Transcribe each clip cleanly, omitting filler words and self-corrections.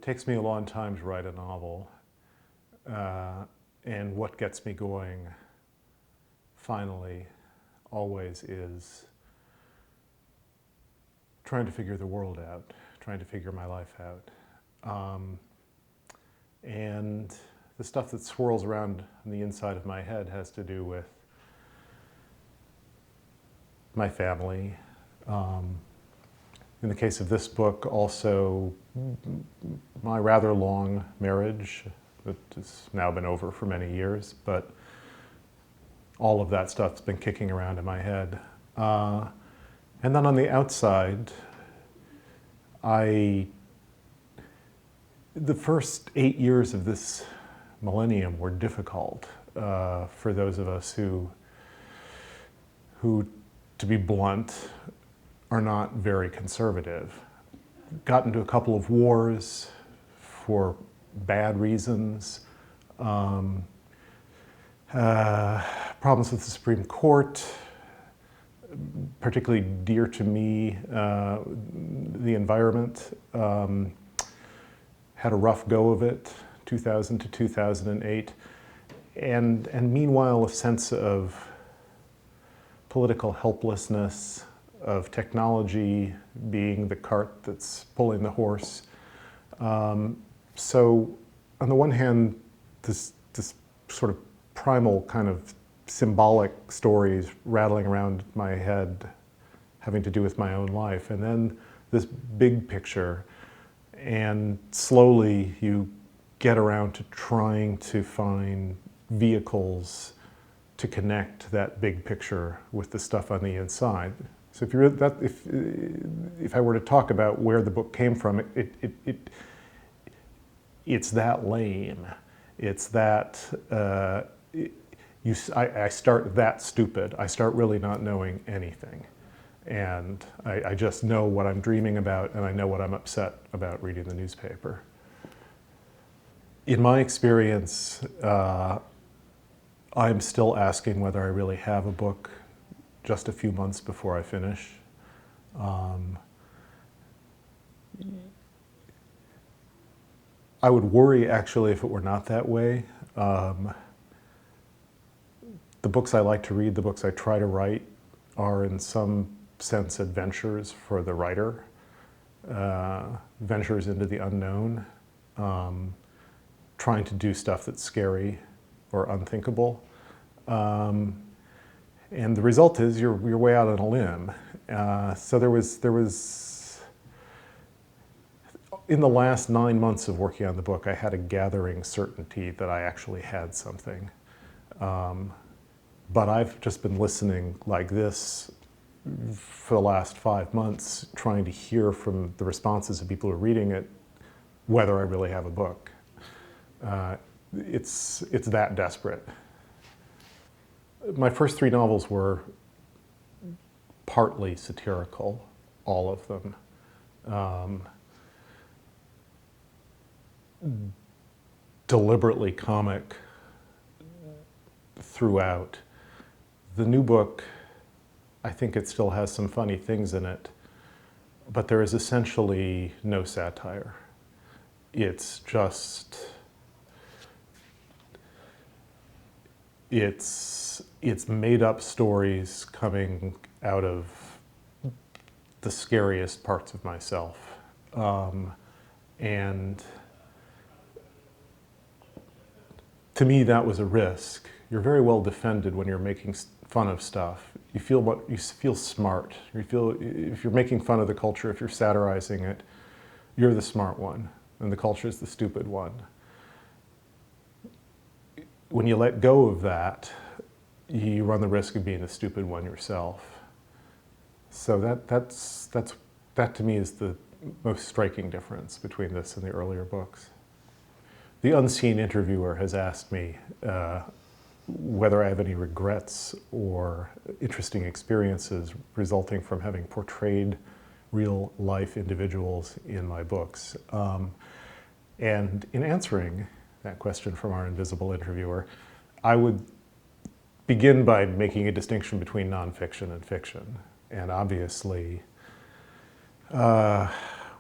It takes me a long time to write a novel, and what gets me going finally always is trying to figure the world out, trying to figure my life out. And the stuff that swirls around on the inside of my head has to do with my family. In the case of this book, also my rather long marriage that has now been over for many years, but all of that stuff's been kicking around in my head. And then on the outside, the first 8 years of this millennium were difficult for those of us who, to be blunt, are not very conservative. Got into a couple of wars for bad reasons. Problems with the Supreme Court, particularly dear to me, the environment. Had a rough go of it, 2000 to 2008. And meanwhile, a sense of political helplessness, of technology being the cart that's pulling the horse. So on the one hand, this sort of primal kind of symbolic stories rattling around my head having to do with my own life, and then this big picture, and slowly you get around to trying to find vehicles to connect that big picture with the stuff on the inside. So if I were to talk about where the book came from, it's that lame. It's that I start that stupid. I start really not knowing anything, and I just know what I'm dreaming about, and I know what I'm upset about reading the newspaper. In my experience, I'm still asking whether I really have a book just a few months before I finish. I would worry, actually, if it were not that way. The books I like to read, the books I try to write, are in some sense adventures for the writer, ventures into the unknown, trying to do stuff that's scary or unthinkable. And the result is you're way out on a limb. So there was, in the last 9 months of working on the book, I had a gathering certainty that I actually had something. But I've just been listening like this for the last 5 months, trying to hear from the responses of people who are reading it, whether I really have a book. It's that desperate. My first 3 novels were partly satirical, all of them. Deliberately comic throughout. The new book, I think it still has some funny things in it, but there is essentially no satire. It's just, it's made up stories coming out of the scariest parts of myself. And to me, that was a risk. You're very well defended when you're making fun of stuff. You feel smart. If you're making fun of the culture, if you're satirizing it, you're the smart one, and the culture is the stupid one. When you let go of that, you run the risk of being the stupid one yourself. So that to me is the most striking difference between this and the earlier books. The unseen interviewer has asked me whether I have any regrets or interesting experiences resulting from having portrayed real life individuals in my books. And in answering that question from our invisible interviewer, I would begin by making a distinction between nonfiction and fiction. And obviously,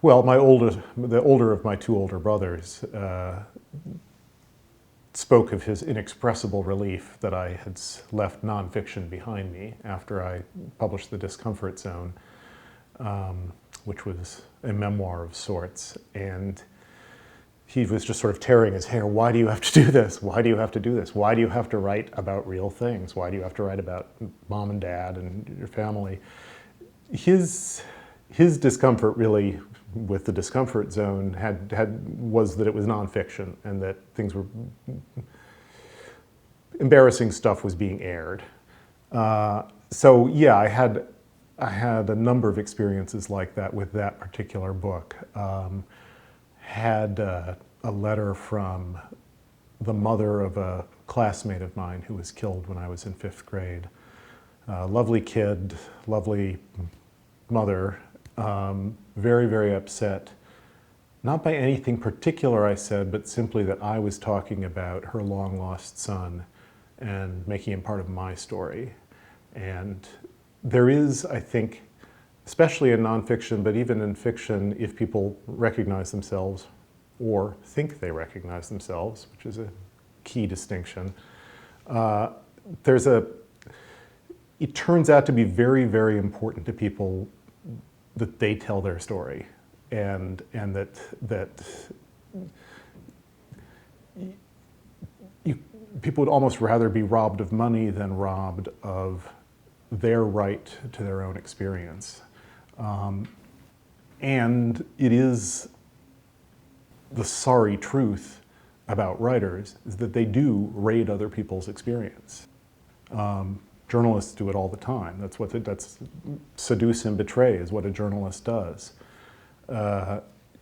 Well, the older of my two older brothers spoke of his inexpressible relief that I had left nonfiction behind me after I published The Discomfort Zone, which was a memoir of sorts. And he was just sort of tearing his hair. Why do you have to do this? Why do you have to do this? Why do you have to write about real things? Why do you have to write about mom and dad and your family? His discomfort really with The Discomfort Zone was that it was nonfiction and that things were embarrassing stuff was being aired. So yeah, I had a number of experiences like that with that particular book. Had a letter from the mother of a classmate of mine who was killed when I was in 5th grade. Lovely kid, lovely mother, very, very upset. Not by anything particular I said, but simply that I was talking about her long-lost son and making him part of my story. And there is, I think, especially in nonfiction, but even in fiction, if people recognize themselves or think they recognize themselves, which is a key distinction, it turns out to be very, very important to people that they tell their story, and that people would almost rather be robbed of money than robbed of their right to their own experience. And it is the sorry truth about writers is that they do raid other people's experience. Journalists do it all the time. That's seduce and betray is what a journalist does.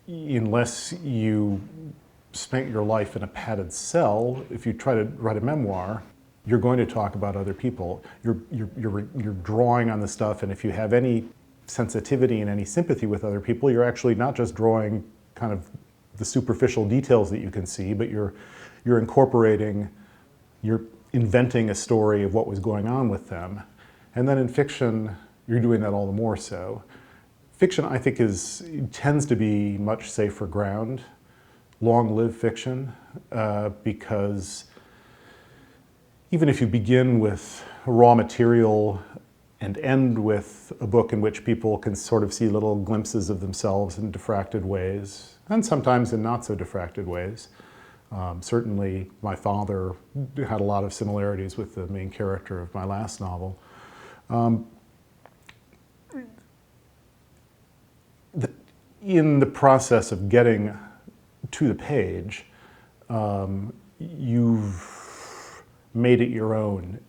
Unless you spent your life in a padded cell, if you try to write a memoir, you're going to talk about other people. You're drawing on the stuff, and if you have any sensitivity and any sympathy with other people, you're actually not just drawing kind of the superficial details that you can see, but you're incorporating, you're inventing a story of what was going on with them. And then in fiction, you're doing that all the more so. Fiction, I think, tends to be much safer ground, long-lived fiction, because even if you begin with raw material and end with a book in which people can sort of see little glimpses of themselves in diffracted ways, and sometimes in not so diffracted ways. Certainly my father had a lot of similarities with the main character of my last novel. In the process of getting to the page, you've made it your own.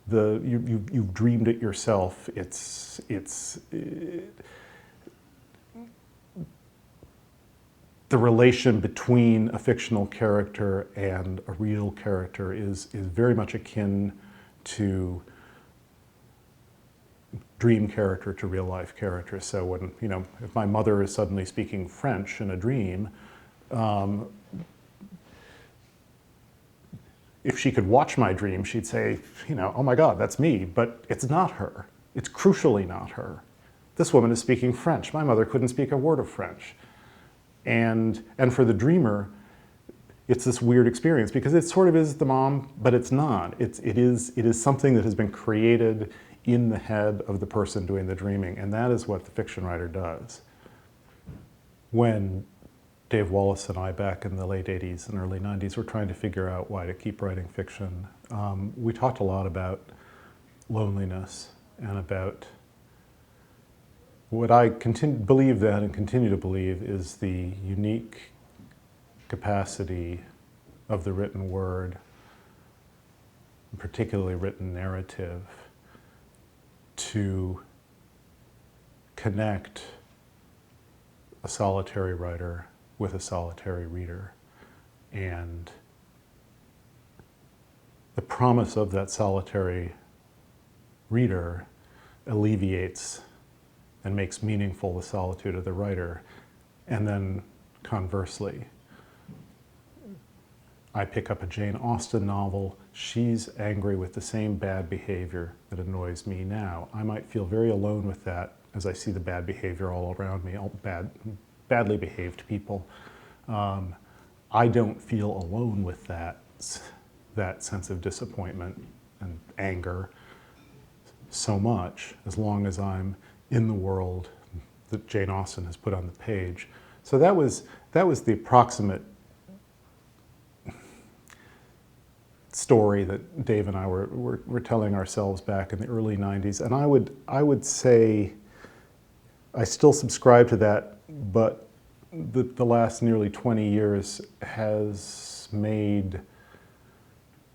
You've dreamed it yourself. The relation between a fictional character and a real character is very much akin to dream character to real life character. So when, if my mother is suddenly speaking French in a dream, if she could watch my dream, she'd say, oh my God, that's me, but it's not her. It's crucially not her. This woman is speaking French. My mother couldn't speak a word of French. And for the dreamer, it's this weird experience because it sort of is the mom, but it's not. It is something that has been created in the head of the person doing the dreaming, and that is what the fiction writer does. When Dave Wallace and I, back in the late 80s and early 90s, were trying to figure out why to keep writing fiction, we talked a lot about loneliness and about what I believe then and continue to believe is the unique capacity of the written word, particularly written narrative, to connect a solitary writer with a solitary reader. And the promise of that solitary reader alleviates and makes meaningful the solitude of the writer. And then conversely, I pick up a Jane Austen novel, she's angry with the same bad behavior that annoys me now. I might feel very alone with that as I see the bad behavior all around me, all bad badly behaved people. I don't feel alone with that sense of disappointment and anger so much, as long as I'm in the world that Jane Austen has put on the page. So that was the approximate story that Dave and I were telling ourselves back in the early 90s. And I would say I still subscribe to that, but the last nearly 20 years has made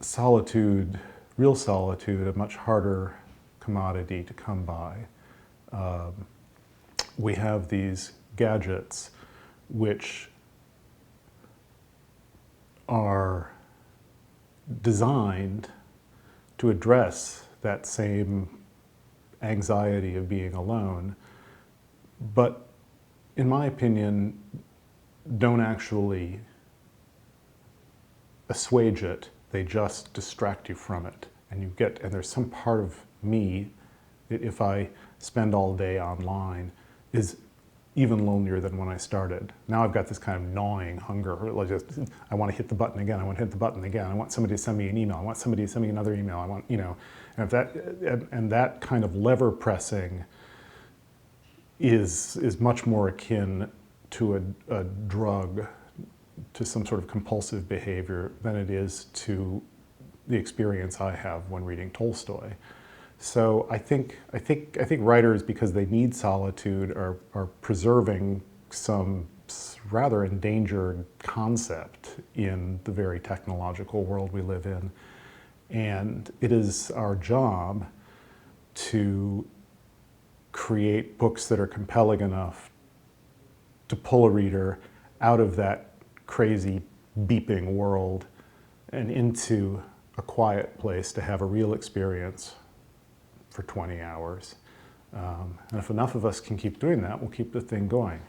solitude, real solitude, a much harder commodity to come by. We have these gadgets which are designed to address that same anxiety of being alone, but in my opinion, don't actually assuage it. They just distract you from it. And there's some part of me that, if I spend all day online, is even lonelier than when I started. Now I've got this kind of gnawing hunger. I want to hit the button again. I want to hit the button again. I want somebody to send me an email. I want somebody to send me another email. I want, and that kind of lever pressing is much more akin to a drug, to some sort of compulsive behavior, than it is to the experience I have when reading Tolstoy. So I think writers, because they need solitude, are preserving some rather endangered concept in the very technological world we live in. And it is our job to create books that are compelling enough to pull a reader out of that crazy beeping world and into a quiet place to have a real experience for 20 hours. And if enough of us can keep doing that, we'll keep the thing going.